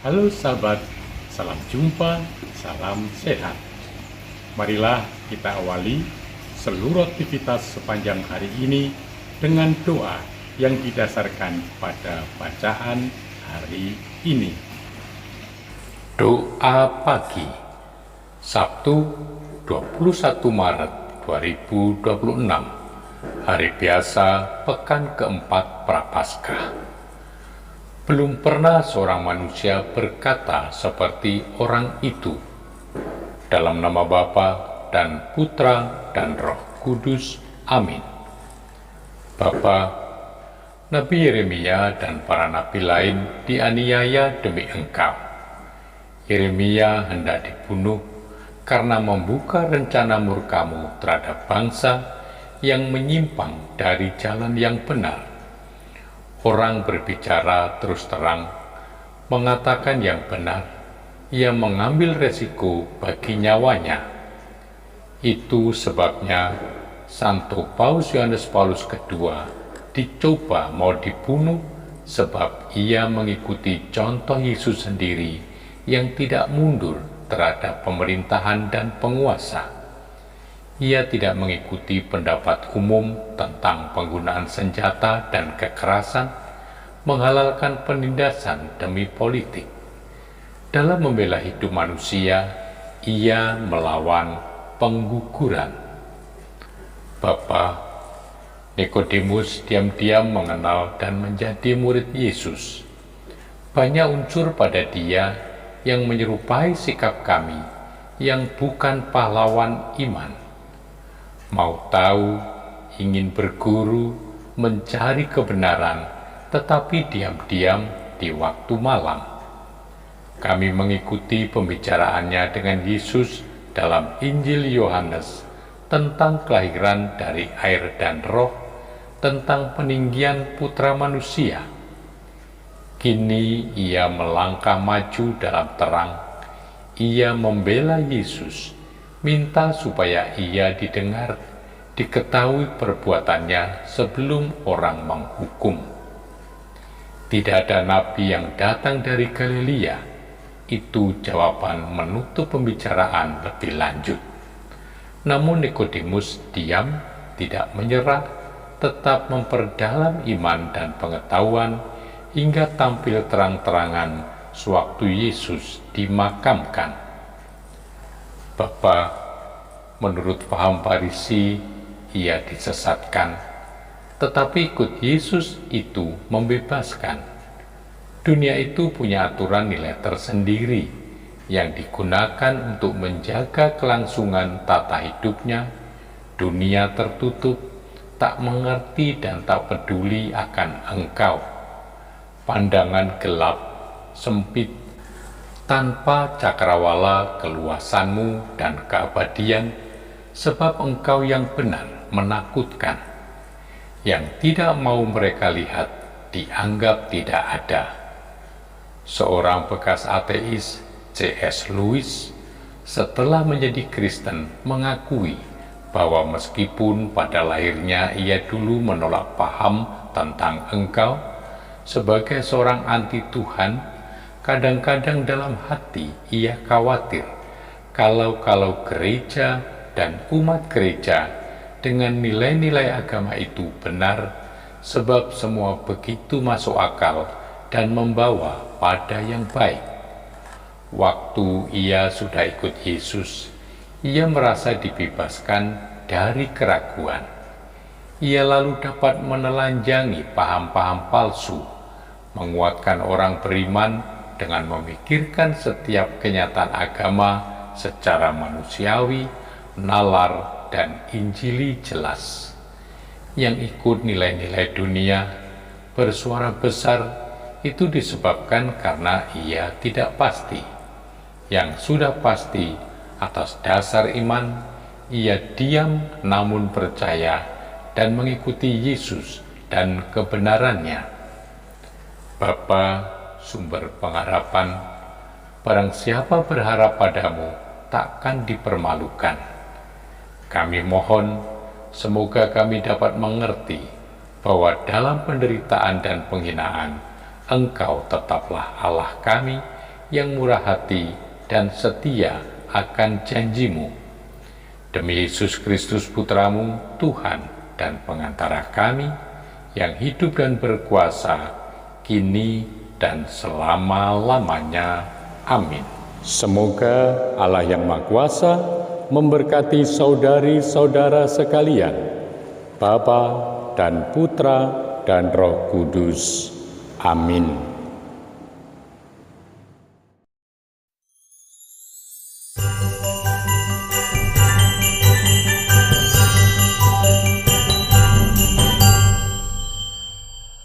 Halo sahabat, salam jumpa, salam sehat. Marilah kita awali seluruh aktivitas sepanjang hari ini dengan doa yang didasarkan pada bacaan hari ini. Doa pagi, Sabtu 21 Maret 2026, hari biasa pekan keempat Prapaskah. Belum pernah seorang manusia berkata seperti orang itu. Dalam nama Bapa dan Putra dan Roh Kudus. Amin. Bapa, Nabi Yeremia dan para nabi lain dianiaya demi Engkau. Yeremia hendak dibunuh karena membuka rencana murka-Mu terhadap bangsa yang menyimpang dari jalan yang benar. Orang berbicara terus terang, mengatakan yang benar, ia mengambil resiko bagi nyawanya. Itu sebabnya Santo Paus Yohanes Paulus II dicoba mau dibunuh sebab ia mengikuti contoh Yesus sendiri yang tidak mundur terhadap pemerintahan dan penguasa. Ia tidak mengikuti pendapat umum tentang penggunaan senjata dan kekerasan, menghalalkan penindasan demi politik. Dalam membela hidup manusia, ia melawan pengguguran. Bapa, Nikodemus diam-diam mengenal dan menjadi murid Yesus. Banyak unsur pada dia yang menyerupai sikap kami, yang bukan pahlawan iman. Mau tahu, ingin berguru, mencari kebenaran, tetapi diam-diam di waktu malam. Kami mengikuti pembicaraannya dengan Yesus dalam Injil Yohanes tentang kelahiran dari air dan roh, tentang peninggian putra manusia. Kini ia melangkah maju dalam terang. Ia membela Yesus, minta supaya ia didengar, diketahui perbuatannya sebelum orang menghukum. Tidak ada nabi yang datang dari Galilea. Itu jawaban menutup pembicaraan lebih lanjut. Namun Nikodemus diam, tidak menyerah, tetap memperdalam iman dan pengetahuan hingga tampil terang-terangan sewaktu Yesus dimakamkan. Bapa, menurut paham Farisi, ia disesatkan, tetapi ikut Yesus itu membebaskan. Dunia itu punya aturan nilai tersendiri yang digunakan untuk menjaga kelangsungan tata hidupnya. Dunia tertutup, tak mengerti dan tak peduli akan Engkau. Pandangan gelap, sempit, tanpa cakrawala keluasan-Mu dan keabadian, sebab Engkau yang benar menakutkan. Yang tidak mau mereka lihat dianggap tidak ada. Seorang bekas ateis, C.S. Lewis, setelah menjadi Kristen mengakui bahwa meskipun pada lahirnya ia dulu menolak paham tentang Engkau, sebagai seorang anti Tuhan, kadang-kadang dalam hati ia khawatir kalau gereja dan umat gereja dengan nilai-nilai agama itu benar, sebab semua begitu masuk akal dan membawa pada yang baik. Waktu ia sudah ikut Yesus, ia merasa dibebaskan dari keraguan. Ia lalu dapat menelanjangi paham-paham palsu, menguatkan orang beriman dengan memikirkan setiap kenyataan agama secara manusiawi, nalar, dan injili jelas. Yang ikut nilai-nilai dunia bersuara besar itu disebabkan karena ia tidak pasti. Yang sudah pasti atas dasar iman, ia diam namun percaya dan mengikuti Yesus dan kebenarannya. Bapa, sumber pengharapan, barang siapa berharap padamu takkan dipermalukan. Kami mohon semoga kami dapat mengerti bahwa dalam penderitaan dan penghinaan Engkau tetaplah Allah kami yang murah hati dan setia akan janji-Mu. Demi Yesus Kristus Putramu, Tuhan dan pengantara kami, yang hidup dan berkuasa, kini dan selama-lamanya. Amin. Semoga Allah yang Maha Kuasa memberkati saudari-saudara sekalian, Bapa dan Putra dan Roh Kudus. Amin.